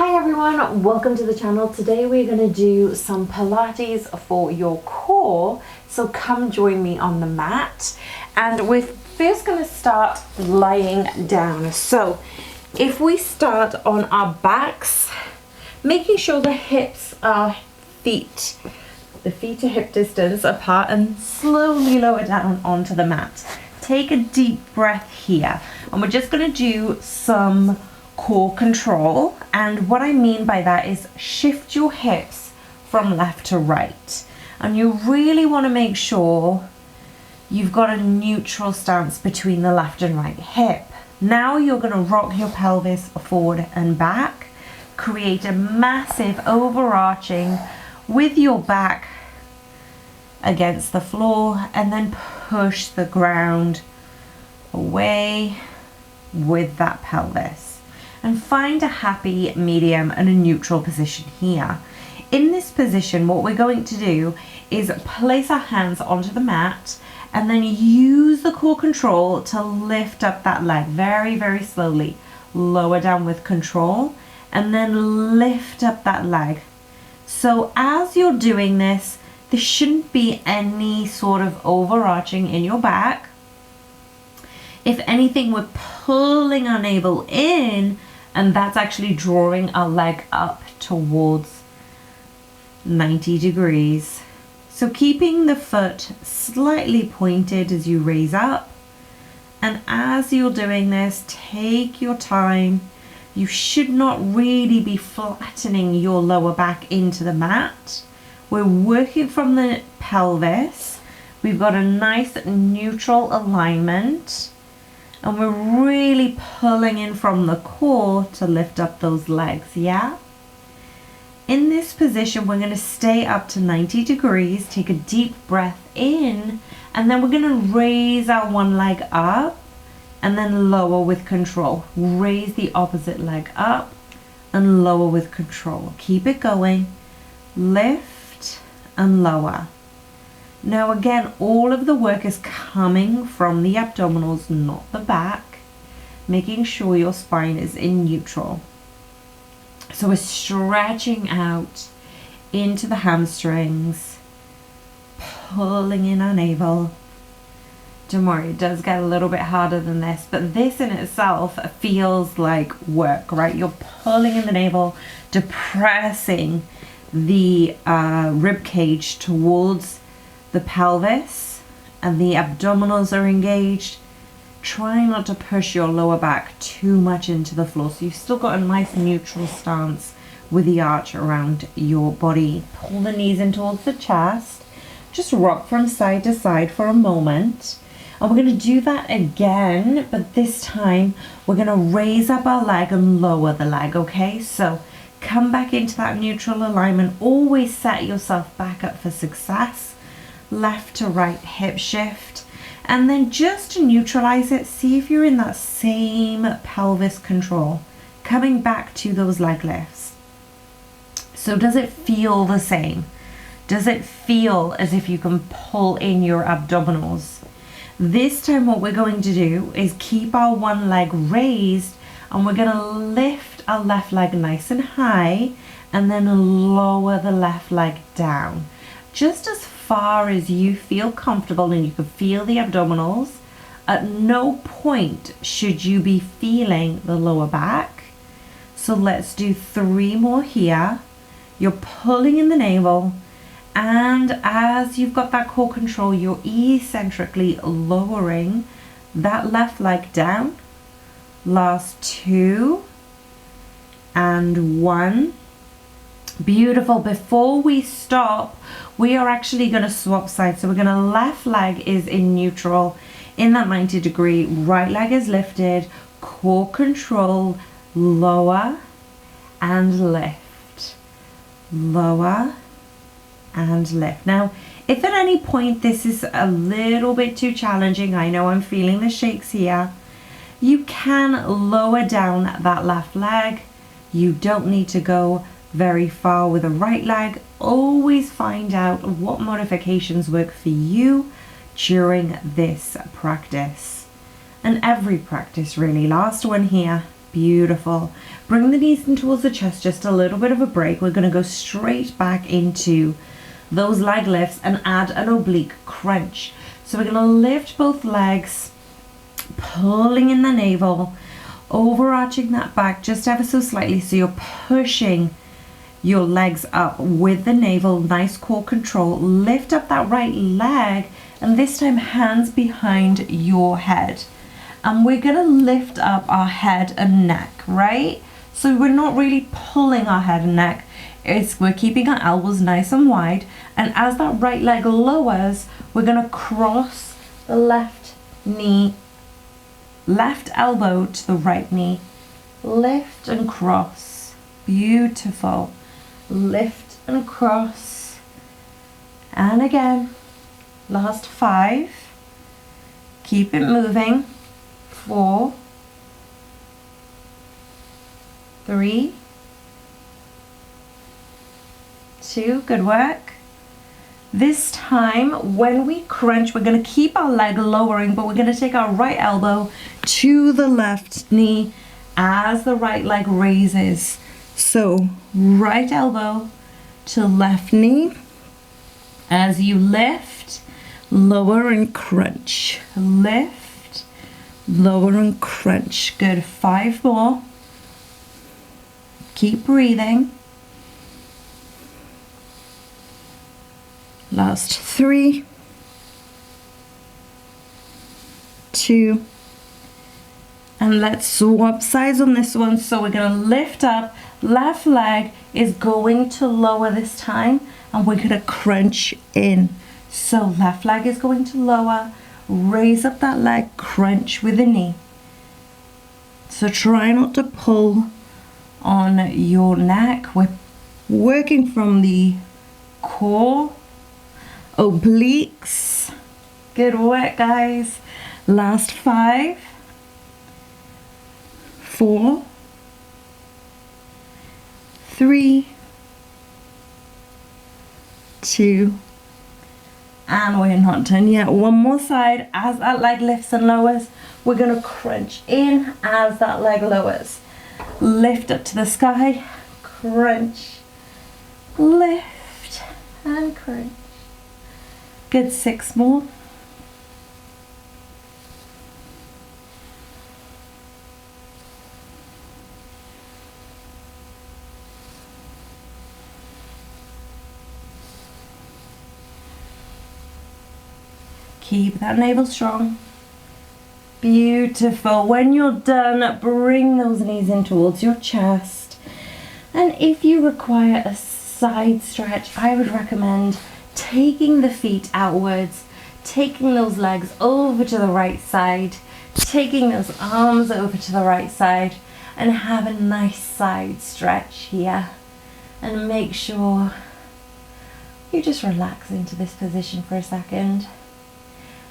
Hi everyone, welcome to the channel. Today we're going to do some Pilates for your core. So come join me on the mat. And we're first going to start lying down. So if we start on our backs, making sure the hips are the feet are hip distance apart, and slowly lower down onto the mat. Take a deep breath here. And we're just going to do some core control, and what I mean by that is shift your hips from left to right, and you really want to make sure you've got a neutral stance between the left and right hip. Now you're going to rock your pelvis forward and back, create a massive overarching with your back against the floor, and then push the ground away with that pelvis. And find a happy medium and a neutral position here. In this position, what we're going to do is place our hands onto the mat and then use the core control to lift up that leg very, very slowly. Lower down with control and then lift up that leg. So as you're doing this, there shouldn't be any sort of overarching in your back. If anything, we're pulling our navel in, and that's actually drawing our leg up towards 90 degrees. So keeping the foot slightly pointed as you raise up. And as you're doing this, take your time. You should not really be flattening your lower back into the mat. We're working from the pelvis. We've got a nice neutral alignment. And we're really pulling in from the core to lift up those legs, yeah? In this position, we're going to stay up to 90 degrees, take a deep breath in, and then we're going to raise our one leg up and then lower with control. Raise the opposite leg up and lower with control. Keep it going. Lift and lower. Now again, all of the work is coming from the abdominals, not the back, making sure your spine is in neutral. So we're stretching out into the hamstrings, pulling in our navel. Don't worry, it does get a little bit harder than this, but this in itself feels like work, right? You're pulling in the navel, depressing the rib cage towards the pelvis, and the abdominals are engaged. Try not to push your lower back too much into the floor, so you've still got a nice neutral stance with the arch around your body. Pull the knees in towards the chest. Just rock from side to side for a moment. And we're going to do that again, but this time we're going to raise up our leg and lower the leg, okay? So come back into that neutral alignment. Always set yourself back up for success. Left to right hip shift, and then just to neutralize it, see if you're in that same pelvis control, coming back to those leg lifts. So does it feel the same? Does it feel as if you can pull in your abdominals? This time what we're going to do is keep our one leg raised, and we're going to lift our left leg nice and high and then lower the left leg down, just as far as you feel comfortable, and you can feel the abdominals. At no point should you be feeling the lower back. So let's do 3 more here. You're pulling in the navel, and as you've got that core control, you're eccentrically lowering that left leg down. Last 2 and 1. Beautiful. Before we stop, we are actually going to swap sides. So we're going to, left leg is in neutral in that 90 degree, right leg is lifted, core control, lower and lift, lower and lift. Now, if at any point this is a little bit too challenging, I know I'm feeling the shakes here, you can lower down that left leg. You don't need to go very far with the right leg. Always find out what modifications work for you during this practice, and every practice really. Last one here. Beautiful. Bring the knees in towards the chest, just a little bit of a break. We're going to go straight back into those leg lifts and add an oblique crunch. So we're going to lift both legs, pulling in the navel, overarching that back just ever so slightly, so you're pushing your legs up with the navel. Nice core control. Lift up that right leg, and this time hands behind your head, and we're going to lift up our head and neck, right? So we're not really pulling our head and neck, we're keeping our elbows nice and wide, and as that right leg lowers, we're going to cross the left knee, left elbow to the right knee, lift and cross. Beautiful. Lift and cross, and again. Last 5. Keep it moving. 4, 3, 2, good work. This time when we crunch, we're going to keep our leg lowering, but we're going to take our right elbow to the left knee as the right leg raises. So right elbow to left knee. As you lift, lower and crunch. Lift, lower and crunch. Good. 5 more. Keep breathing. Last 3, 2, and let's swap sides on this one. So we're going to lift up, left leg is going to lower this time, and we're going to crunch in. So left leg is going to lower, raise up that leg, crunch with the knee. So try not to pull on your neck. We're working from the core, obliques. Good work, guys. Last 5, 4, 3, 2, and we're not done yet. One more side. As that leg lifts and lowers, we're going to crunch in as that leg lowers. Lift up to the sky, crunch, lift and crunch. Good. 6 more. Keep that navel strong. Beautiful. When you're done, bring those knees in towards your chest. And if you require a side stretch, I would recommend taking the feet outwards, taking those legs over to the right side, taking those arms over to the right side, and have a nice side stretch here. And make sure you just relax into this position for a second.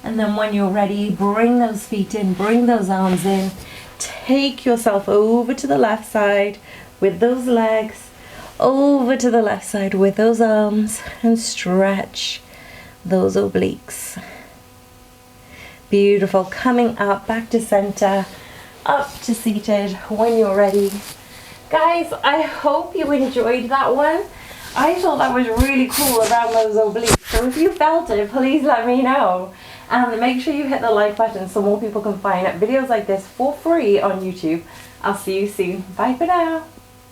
And then when you're ready, bring those feet in, bring those arms in, take yourself over to the left side with those legs, over to the left side with those arms, and stretch those obliques. Beautiful. Coming up, back to center, up to seated when you're ready. Guys, I hope you enjoyed that one. I thought that was really cool around those obliques. So if you felt it, please let me know. And make sure you hit the like button so more people can find videos like this for free on YouTube. I'll see you soon. Bye for now.